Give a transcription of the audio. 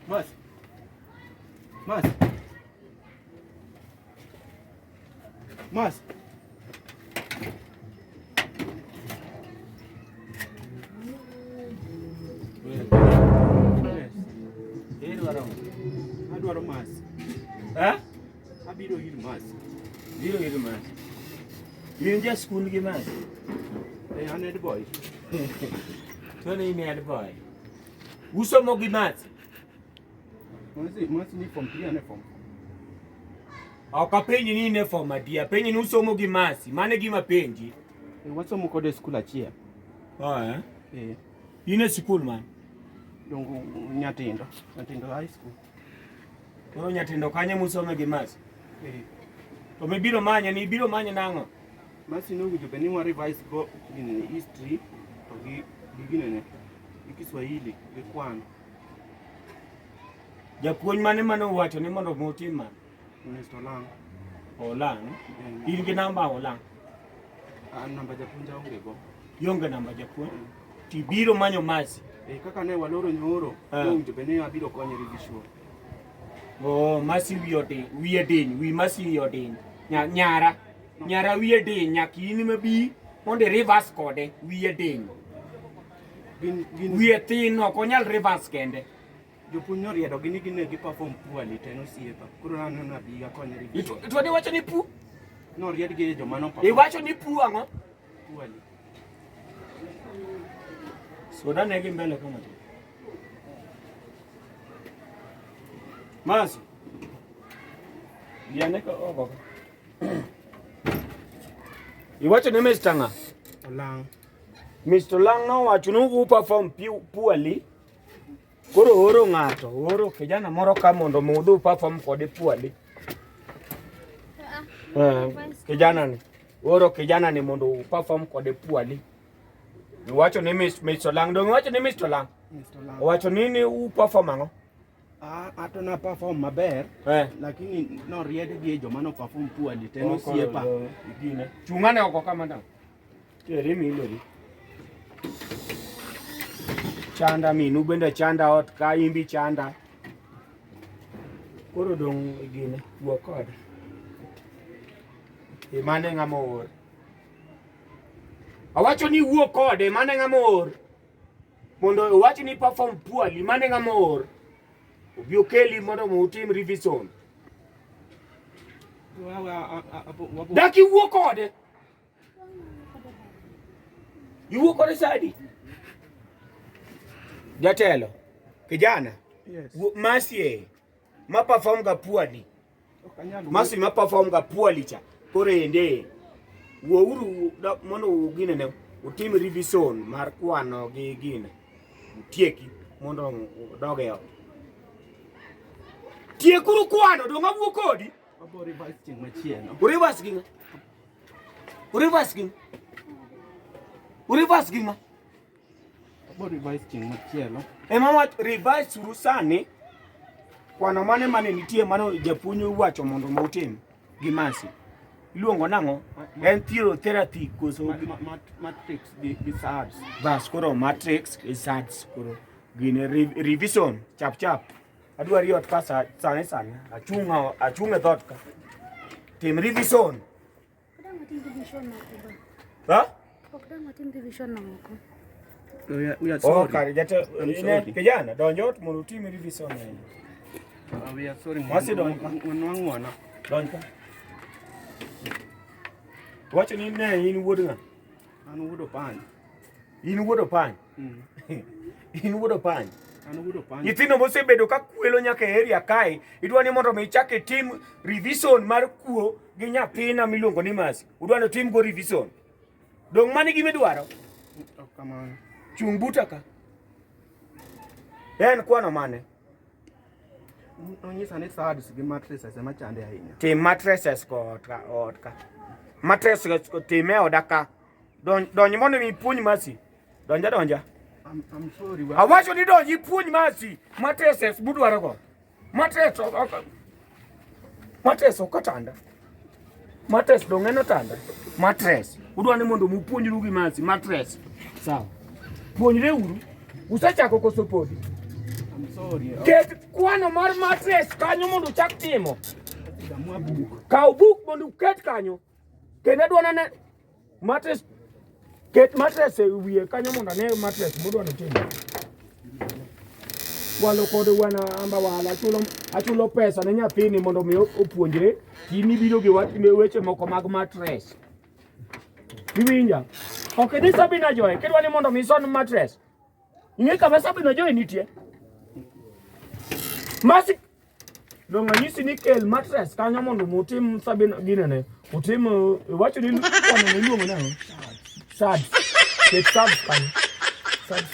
Mas. Adwaro mas. Abiro ir mas. In ja skul gi mas. An head boy. Tony in head boy. Usomo gi mas. Mas ni form 3 ane form. Aka penji ni ne form adia. Penji ni usomo gi mas. Mane gima penji. Wasomo kode skul achiel. In skul man. Dongo nyatindo high school. Koro nyatindo kanye musome gi mas. To me biro manya nango. Mas no winjo beni wa revise go in history to gi ginene. Kiswahili gi kwano. Japuonj mane wacho ni mondo mutim man. Mr. Lang. Lang. In gi namba Lang. Namba japuonj onge go. Yonge namba japuonj. Ti biro manyo masi. Kaka ne waloro nyoro, winjo beni abiro konyo revision. Masi wiye din, wi masi yodin. Nyara wiye din, nyakini mabi, onde reverse kode, wiye din. Wiye tin, ok onyal reverse kende. Jopuonj noriedo gini gi perform poorly teno osiepa. Koro an nabiga konyo revision. Itwade wacho ni pu? Noried gi joma no perform. Iwacho ni pu ang'o? Poorly. Soda negi mbele kama tu. Mas. Diane ko ogo. Iwacho ni Mr. Nga. Lang. Mr. Lang no wacho ni perform poorly. Koro oro kijana moro ka mondo mudhu perform kode poorly. Kijana ni mondo perform kode poorly. Wacho ni Mr. Lang, dong wacho ni Mr. Lang. Wacho nini perform ang'o? Ato na perform maber, lakini no riede gi joma no perform poorly teno osiepa. Gine. Chungane oko kama ndang. Kere milori. Chanda minu bende chanda ot ka imbi chanda. Koro dong gine wuo kode. Mane ng'amor. Awacho ni wuo kode mane ng'amor. Mondo wacho ni perform poorly mane ng'amor. Obi okeli mondo mutim revision. Daki wuo kode. Yuo kode sadi. Jatelo. Kijana. Yes. Masi ma perform ga poorly. Masi ma perform ga poorly cha. Korende. Wuouru mondo gine ne utim revision mar kwano gi gine. Tieki mondo doge ot. Tiekuru kwano donga wuo kodi. Abo reverse ting machielo. Reverse gima. Abo reverse ting machielo. Mama reverse rusani. Kwano mane nitie mano japuonj wacho mondo mutim gimasi. Luongo nango en therapy koso matrix gi SADS. Bas koro matrix gi SADS koro gine revision chap. Adwa riot ka sane achunga dhot ka. Tim revision. Matim revision na moko. We are sorry. Kare jate kijana donjo ot mondo tim revision ne. We are sorry. Wasi donjo. Wanwang'wana. Donjo. Wacho ni ne in wuod ng'a? An wuodo pany. In wuodo pany. In wuodo pany. An wuodo pany. Nyithindo mosebedo ka kwelo nyaka e area kae, idwa ni mondo ichake tim revision mar kuo gi nyathina miluongo ni Masi. Udwa ni tim go revision. Dong mani gima idwaro? Kamano. Chung buta ka. En kwano mane? Onyisa ni SADS gi mattresses ema chande ahinya. Tim mattresses ko ot ka. Mattresses ko tim e odaka. Donj mondo mi puonj Masi. Donja. I'm sorry. Awacho ni donji puonj Masi. Mattresses budwaro go. Mattress okotanda. Mattress dongeno tanda. Mattress. Udwa ni mondo mupuonjru gi Masi mattress. Sawa. Puonjre uru. Usachako koso podi. I'm sorry. Ket kwano mar mattress kanyo mondo chak timo. Damwa book. Kaw book mondo ket kanyo. Kendo dwana ne mattress ket mattress e wiye kanyo mondo ne mattress modwana timo. Walo kode wana amba wala achulo pesa ne nyathini mondo mi opuonjre kini biro gi weche moko mag mattress. Iwinja? Ok ni Sabina Joy, kidwa ni mondo mi son mattress. Ing'e kama Sabina Joy nitie? Masi donga nyisi ni kel mattress kanyo mondo mutim Sabina ginene. Utim wacho ni kwano ni luongo nang'o? Sad. Ket sad kanyo. Sad.